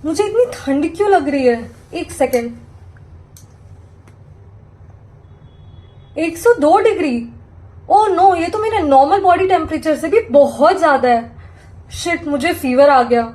मुझे इतनी ठंड क्यों लग रही है? एक सेकेंड। 102 डिग्री। ओह नो, ये तो मेरे नॉर्मल बॉडी टेम्परेचर से भी बहुत ज्यादा है। शिट, मुझे फीवर आ गया।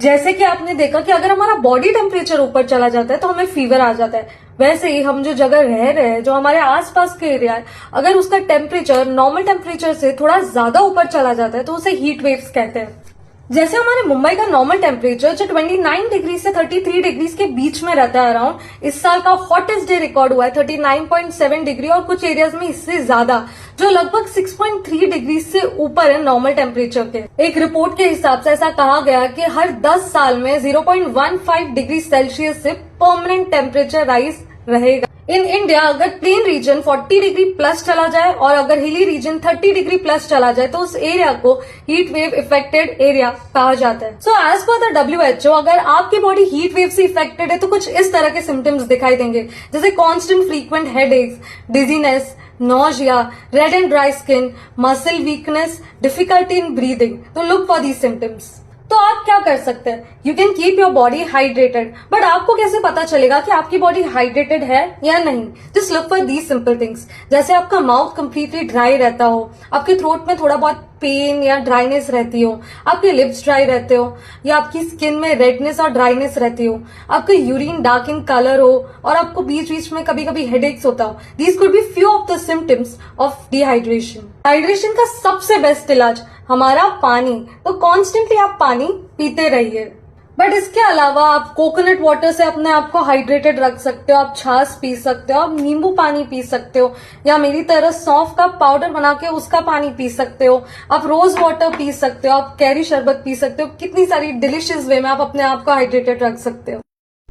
जैसे कि आपने देखा कि अगर हमारा बॉडी टेम्परेचर ऊपर चला जाता है तो हमें फीवर आ जाता है, वैसे ही हम जो जगह रह रहे हैं, जो हमारे आसपास के एरिया है, अगर उसका टेम्परेचर नॉर्मल टेम्परेचर से थोड़ा ज्यादा ऊपर चला जाता है तो उसे हीट वेव्स कहते हैं। जैसे हमारे मुंबई का नॉर्मल टेम्परेचर जो 29 डिग्री से 33 डिग्री के बीच में रहता है अराउंड, इस साल का हॉटेस्ट डे रिकॉर्ड हुआ है 39.7 डिग्री, और कुछ एरियाज में इससे ज्यादा, जो लगभग 6.3 डिग्री से ऊपर है नॉर्मल टेम्परेचर के। एक रिपोर्ट के हिसाब से ऐसा कहा गया कि हर 10 साल में 0.15 डिग्री सेल्सियस से परमानेंट टेम्परेचर राइज रहेगा। इन इंडिया अगर प्लेन रीजन 40 डिग्री प्लस चला जाए और अगर हिली रीजन 30 डिग्री प्लस चला जाए तो उस एरिया को हीट वेव इफेक्टेड एरिया कहा जाता है। So as per the WHO, अगर आपकी बॉडी हीट वेव से इफेक्टेड है तो कुछ इस तरह के सिम्टम्स दिखाई देंगे, जैसे constant frequent headaches, dizziness, nausea, red and dry skin, muscle weakness, difficulty in breathing. तो लुक फॉर दीज सिम्टम्स। तो आप क्या कर सकते हैं? You can keep your body hydrated. But आपको कैसे पता चलेगा कि आपकी बॉडी हाइड्रेटेड है या नहीं? Just look for these simple things, जैसे आपका माउथ कंप्लीटली ड्राई रहता हो, आपके थ्रोट में थोड़ा बहुत पेन या ड्राइनेस रहती हो, आपके लिप्स ड्राई रहते हो, या आपकी स्किन में रेडनेस और ड्राइनेस रहती हो, आपका यूरिन डार्क इन कलर हो, और आपको बीच बीच में कभी कभी हेडेक्स होता हो। These could be few of the symptoms of dehydration. Hydration का सबसे बेस्ट इलाज हमारा पानी, तो कॉन्स्टेंटली आप पानी पीते रहिए। बट इसके अलावा आप कोकोनट वाटर से अपने आप को हाइड्रेटेड रख सकते हो, आप छाछ पी सकते हो, आप नींबू पानी पी सकते हो, या मेरी तरह सौंफ का पाउडर बना के उसका पानी पी सकते हो, आप रोज वाटर पी सकते हो, आप कैरी शरबत पी सकते हो। कितनी सारी डिलिशियस वे में आप अपने आप को हाइड्रेटेड रख सकते हो।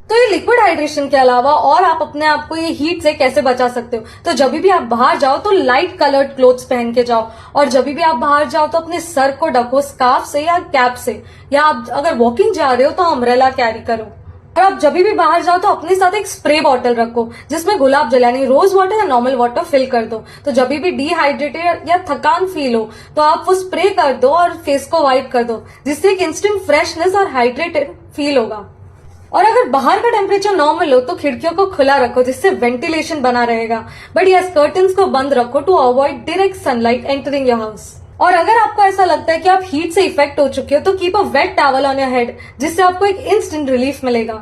तो ये लिक्विड हाइड्रेशन के अलावा और आप अपने आप को ये हीट से कैसे बचा सकते हो? तो जब भी आप बाहर जाओ तो लाइट कलर्ड क्लोथ्स पहन के जाओ, और जब भी आप बाहर जाओ तो अपने सर को ढको स्कार्फ से या कैप से, या आप अगर वॉकिंग जा रहे हो तो अम्ब्रेला कैरी करो। और आप जब भी बाहर जाओ तो अपने साथ एक स्प्रे बॉटल रखो जिसमें गुलाब जल यानी रोज वाटर या नॉर्मल वाटर फिल कर दो। तो जब भी डिहाइड्रेटेड या थकान फील हो तो आप वो स्प्रे कर दो और फेस को वाइप कर दो, जिससे एक इंस्टेंट फ्रेशनेस और हाइड्रेटेड फील होगा। और अगर बाहर का टेम्परेचर नॉर्मल हो तो खिड़कियों को खुला रखो जिससे वेंटिलेशन बना रहेगा, बट यस कर्टन्स को बंद रखो to avoid direct sunlight entering your house. और अगर आपको ऐसा लगता है कि आप हीट से इफेक्ट हो चुके हो तो keep a wet towel on your head, जिससे आपको एक इंस्टेंट रिलीफ मिलेगा।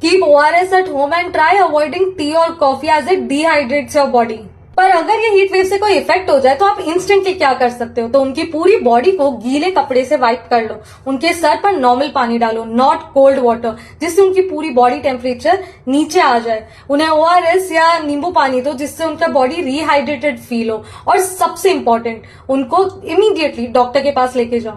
Keep ORS at home and try avoiding tea और coffee as it dehydrates your body. पर अगर ये हीट वेव से कोई इफेक्ट हो जाए तो आप इंस्टेंटली क्या कर सकते हो? तो उनकी पूरी बॉडी को गीले कपड़े से वाइप कर लो, उनके सर पर नॉर्मल पानी डालो, नॉट कोल्ड वाटर, जिससे उनकी पूरी बॉडी टेम्परेचर नीचे आ जाए। उन्हें ORS या नींबू पानी दो जिससे उनका बॉडी रिहाइड्रेटेड फील हो, और सबसे इंपॉर्टेंट, उनको इमीडिएटली डॉक्टर के पास लेके जाओ।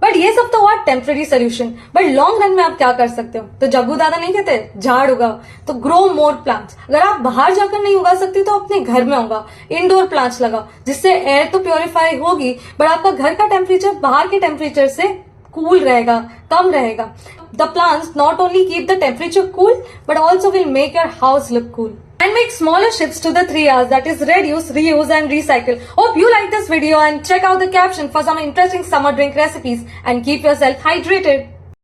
बट ये सब तो हुआ temporary solution, but long run में आप क्या कर सकते हो? तो जग्गू दादा नहीं कहते झाड़ उगाओ, तो ग्रो मोर प्लांट्स। अगर आप बाहर जाकर नहीं उगा सकते तो अपने घर में उगाओ, इंडोर प्लांट्स लगाओ, जिससे एयर तो प्योरीफाई होगी बट आपका घर का टेम्परेचर बाहर के टेम्परेचर से कूल रहेगा, कम रहेगा। The plants not only keep the temperature cool but also will make your house look cool. And make smaller shifts to the 3 R's, that is reduce, reuse and recycle. Hope you like this video and check out the caption for some interesting summer drink recipes and keep yourself hydrated.